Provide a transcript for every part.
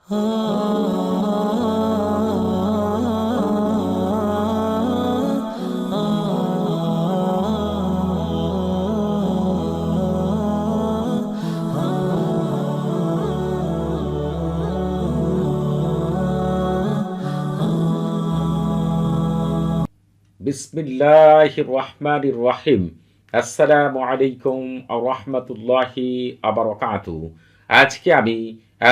বিসমিল্লাহির রহমানির রহিম। আসসালামু আলাইকুম ওয়া রাহমাতুল্লাহি ওয়া বারাকাতুহু। আজকে আমি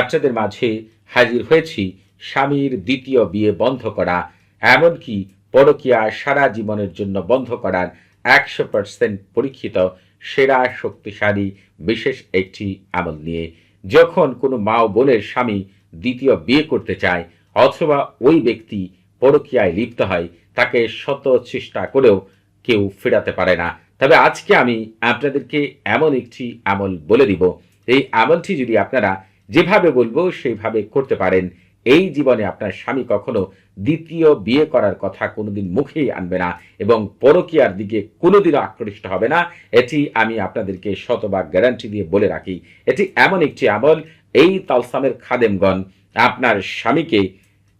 আপনাদের মাঝে হাজির হয়েছি স্বামীর দ্বিতীয় বিয়ে বন্ধ করা, এমনকি পরকীয়া সারা জীবনের জন্য বন্ধ করার 100% পরীক্ষিত সেরা শক্তিশালী বিশেষ একটি আমল নিয়ে। যখন কোনো মা ও বোনের স্বামী দ্বিতীয় বিয়ে করতে চায় অথবা ওই ব্যক্তি পরকীয়ায় লিপ্ত হয়, তাকে শত চেষ্টা করেও কেউ ফেরাতে পারে না। তবে আজকে আমি আপনাদেরকে এমন একটি আমল বলে দিব, এই আমলটি যদি আপনারা যেভাবে বলবো সেইভাবে করতে পারেন, এই জীবনে আপনার স্বামী কখনো দ্বিতীয় বিয়ে করার কথা কোনোদিন মুখেই আনবে না এবং পরকীয়ার দিকে কোনোদিনও আকৃষ্ট হবে না। এটি আমি আপনাদেরকে শতভাগ গ্যারান্টি দিয়ে বলে রাখি। এটি এমন একটি আমল, এই তালসামের খাদেমগণ আপনার স্বামীকে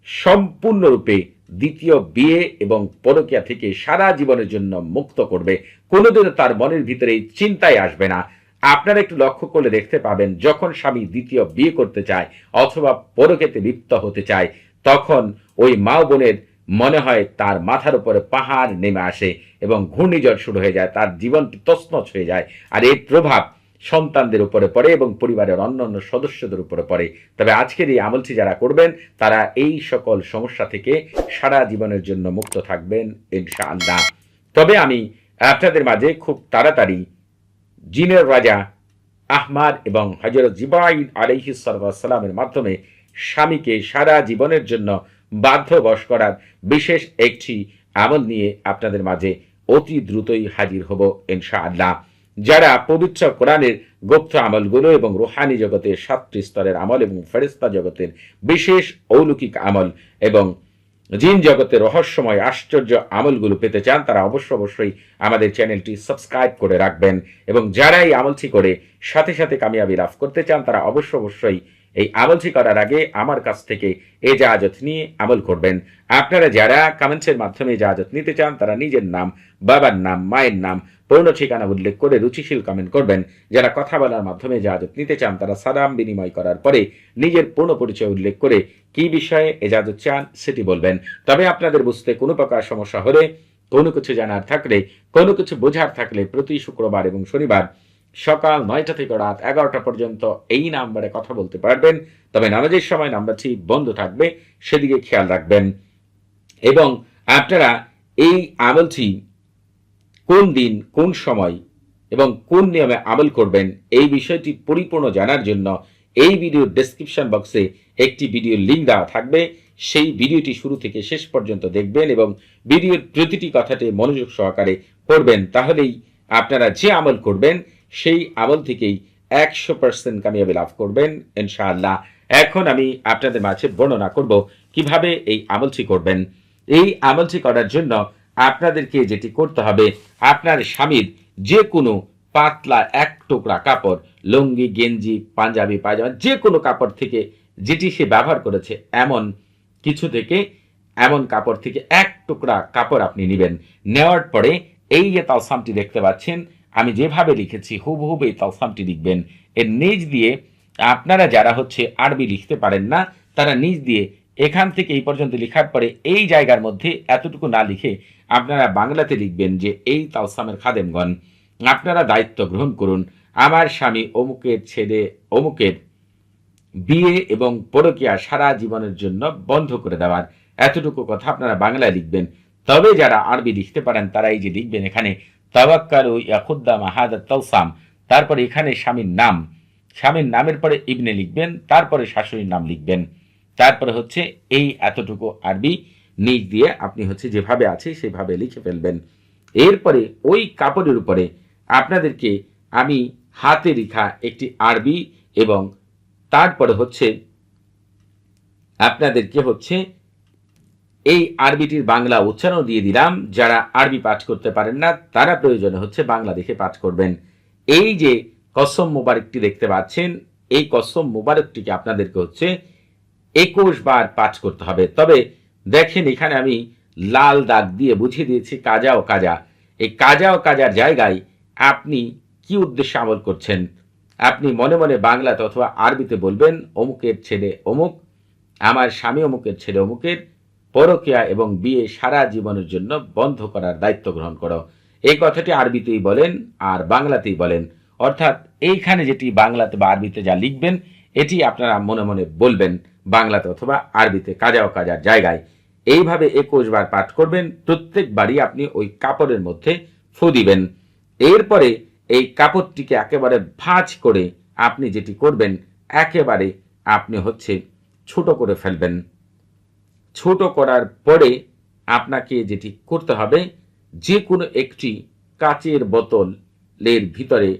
সম্পূর্ণরূপে দ্বিতীয় বিয়ে এবং পরকীয়া থেকে সারা জীবনের জন্য মুক্ত করবে। কোনোদিনও তার মনের ভিতরে এই চিন্তাই আসবে না। আপনারা একটু লক্ষ্য করলে দেখতে পাবেন, যখন স্বামী দ্বিতীয় বিয়ে করতে চায় অথবা পরকীয়াতে লিপ্ত হতে চায়, তখন ওই মা বোনের মনে হয় তার মাথার উপরে পাহাড় নেমে আসে এবং ঘূর্ণিঝড় শুরু হয়ে যায়, তার জীবনটি তছনছ হয়ে যায়। আর এর প্রভাব সন্তানদের উপরে পড়ে এবং পরিবারের অন্যান্য সদস্যদের উপরে পড়ে। তবে আজকের এই আমলটি যারা করবেন, তারা এই সকল সমস্যা থেকে সারা জীবনের জন্য মুক্ত থাকবেন ইনশাআল্লাহ। তবে আমি আপনাদের মাঝে খুব তাড়াতাড়ি জিনের রাজা আহমাদ এবং হযরত জিবরাইল আলাইহিস সালামের মাধ্যমে স্বামীকে সারা জীবনের জন্য বাধ্যবশ করার বিশেষ একটি আমল নিয়ে আপনাদের মাঝে অতি দ্রুতই হাজির হব ইনশাআল্লাহ। যারা পবিত্র কোরআনের গুপ্ত আমলগুলো এবং রুহানি জগতের 7টি স্তরের আমল এবং ফেরেশতা জগতের বিশেষ অলৌকিক আমল এবং জিন জগতের রহস্যময় আশ্চর্য আমলগুলো পেতে চান, তারা অবশ্যই আমাদের চ্যানেলটি সাবস্ক্রাইব করে রাখবেন। এবং যারা এই আমলটি করে সাথে সাথে কামিয়াবি লাভ করতে চান, তারা অবশ্যই এই আমলটি করার আগে আমার কাছ থেকে ইজাজত নিয়ে আমল করবেন। আপনারা যারা কমেন্টসের মাধ্যমে ইজাজত নিতে চান, তারা নিজের নাম, বাবার নাম, মায়ের নাম, পূর্ণ ঠিকানা উল্লেখ করে রুচিশীল কমেন্ট করবেন। যারা কথা বলার মাধ্যমে ইজাজত নিতে চান, তারা সালাম বিনিময় করার পরে নিজের পূর্ণ পরিচয় উল্লেখ করে কি বিষয়ে ইজাজত চান সেটি বলবেন। তবে আপনাদের বুঝতে কোনো প্রকার সমস্যা হলে, কোনো কিছু জানার থাকলে, কোনো কিছু বোঝার থাকলে প্রতি শুক্রবার এবং শনিবার সকাল 9টা থেকে রাত 11টা পর্যন্ত এই নাম্বারে কথা বলতে পারবেন। তবে নামাজের সময় নাম্বারটি বন্ধ থাকবে, সেদিকে খেয়াল রাখবেন। এবং আপনারা এই আমলটি কোন দিন, কোন সময় এবং কোন নিয়মে আমল করবেন, এই বিষয়টি পরিপূর্ণ জানার জন্য এই ভিডিওর ডেসক্রিপশন বক্সে একটি ভিডিও লিঙ্ক দেওয়া থাকবে। সেই ভিডিওটি শুরু থেকে শেষ পর্যন্ত দেখবেন এবং ভিডিওর প্রতিটি কথাটি মনোযোগ সহকারে পড়বেন। তাহলেই আপনারা যে আমল করবেন সেই আমল থেকেই 100% কামিয়াবি লাভ করবেন ইনশাআল্লাহ। এখন আমি আপনাদের মাঝে বর্ণনা করব কিভাবে এই আমলটি করবেন। এই আমলটি করার জন্য আপনাদেরকে যেটি করতে হবে, আপনার স্বামীর যে কোনো পাতলা এক টুকরা কাপড়, লুঙ্গি, গেঞ্জি, পাঞ্জাবি, পায়জামা, যে কোনো কাপড় থেকে যেটি সে ব্যবহার করেছে এমন কিছু থেকে, এমন কাপড় থেকে এক টুকরা কাপড় আপনি নেবেন। নেওয়ার পরে এই যে তালসামটি দেখতে পাচ্ছেন, আমি যেভাবে লিখেছি হুবহুব এই তালসামটি লিখবেন। এর নিচ দিয়ে আপনারা যারা আরবি লিখতে পারেন না, তারা নিচ দিয়ে এখান থেকে এই পর্যন্ত লেখার পরে এই জায়গার মধ্যে এতটুকু না লিখে আপনারা বাংলাতে লিখবেন যে এই তালসামের খাদেমগণ, আপনারা দায়িত্ব গ্রহণ করুন আমার স্বামী অমুকের ছেলে অমুকের বিয়ে এবং পরকীয়া সারা জীবনের জন্য বন্ধ করে দেওয়ার। এতটুকু কথা আপনারা বাংলায় লিখবেন। তবে যারা আরবি লিখতে পারেন, তারা এই যে লিখবেন এখানে তাওয়াক্কালু ইয়াখুদ্দাম হাদা তালসাম, তারপরে এখানে স্বামীর নাম, স্বামীর নামের পরে ইবনে লিখবেন, তারপরে শাশুড়ির নাম লিখবেন, তারপরে এই এতটুকু আরবি নিচ দিয়ে আপনি যেভাবে আছে সেভাবে লিখে ফেলবেন। এরপরে ওই কাপড়ের উপরে আপনাদেরকে আমি হাতে লেখা একটি আরবি এবং তারপরে আপনাদেরকে এই আরবিটির বাংলা উচ্চারণ দিয়ে দিলাম। যারা আরবি পাঠ করতে পারেন না, তারা প্রয়োজনে বাংলা দেখে পাঠ করবেন। এই যে কসম মুবারকটি দেখতে পাচ্ছেন, এই কসম মুবারকটিকে আপনাদেরকে 21 বার পাঠ করতে হবে। তবে দেখেন এখানে আমি লাল দাগ দিয়ে বুঝিয়ে দিয়েছি কাজা ও কাজা। এই কাজা ও কাজার জায়গায় আপনি কি উদ্দেশ্যে আমল করছেন? আপনি মনে মনে বাংলাতে অথবা আরবিতে বলবেন, অমুকের ছেলে অমুক, আমার স্বামী অমুকের ছেলে অমুকের, পরকীয়া এবং বিয়ে সারা জীবনের জন্য বন্ধ করার দায়িত্ব গ্রহণ করো। এই কথাটি আরবিতেই বলেন আর বাংলাতেই বলেন। অর্থাৎ এইখানে যেটি বাংলাতে বা আরবিতে যা লিখবেন এটি আপনারা মনে মনে বলবেন বাংলাতে অথবা আরবিতে কাজা ও কাজার জায়গায়। এইভাবে 21 বার পাঠ করবেন। প্রত্যেকবারই আপনি ওই কাপড়ের মধ্যে ফু দিবেন। এরপরে এই কাপড়টিকে একেবারে ভাঁজ করে আপনি যেটি করবেন, একেবারে আপনি ছোট করে ফেলবেন। ছোট করার পরে আপনাকে যেটি করতে হবে, যে কোনো একটি কাচের বোতলের ভিতরে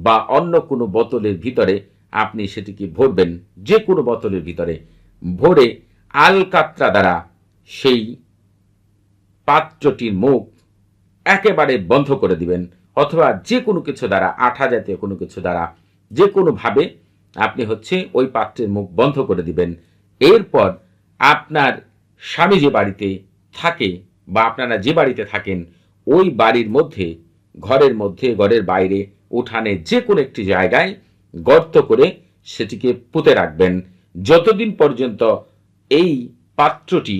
বা অন্য কোনো বোতলের ভিতরে আপনি সেটিকে ভরবেন। যে কোনো বোতলের ভিতরে ভরে আলকাতরা দ্বারা সেই পাত্রটির মুখ একেবারে বন্ধ করে দিবেন, অথবা যে কোনো কিছু দ্বারা, আঠা জাতীয় কোনো কিছু দ্বারা, যে কোনোভাবে আপনি ওই পাত্রের মুখ বন্ধ করে দিবেন। এরপর আপনার স্বামী যে বাড়িতে থাকে বা আপনারা যে বাড়িতে থাকেন ওই বাড়ির মধ্যে, ঘরের মধ্যে, ঘরের বাইরে, উঠানে, যে কোনো একটি জায়গায় গর্ত করে সেটিকে পুঁতে রাখবেন। যতদিন পর্যন্ত এই পাত্রটি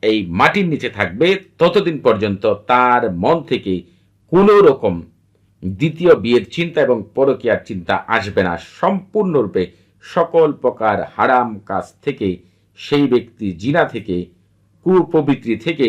এই মাটির নিচে থাকবে ততদিন পর্যন্ত তার মন থেকে কোনো রকম দ্বিতীয় বিয়ের চিন্তা এবং পরকীয়ার চিন্তা আসবে না। সম্পূর্ণরূপে সকল প্রকার হারাম কাজ থেকে সেই ব্যক্তি জিনা থেকে, কুপবিত্রি থেকে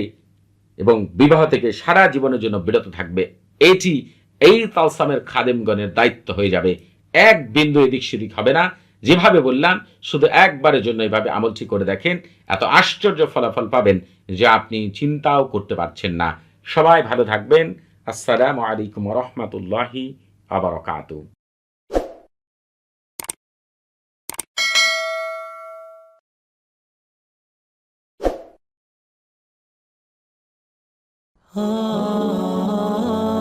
এবং বিবাহ থেকে সারা জীবনের জন্য বিরত থাকবে। এটি এই তালসামের খাদেমগণের দায়িত্ব হয়ে যাবে। এক বিন্দু এদিক সেদিক হবে না। যেভাবে বললাম শুধু একবারের জন্য এইভাবে আমলটি করে দেখেন, এত আশ্চর্য ফলাফল পাবেন যা আপনি চিন্তাও করতে পারছেন না। সবাই ভালো থাকবেন। আসসালামু আলাইকুম ওয়া রাহমাতুল্লাহি ওয়া বারাকাতুহু। ah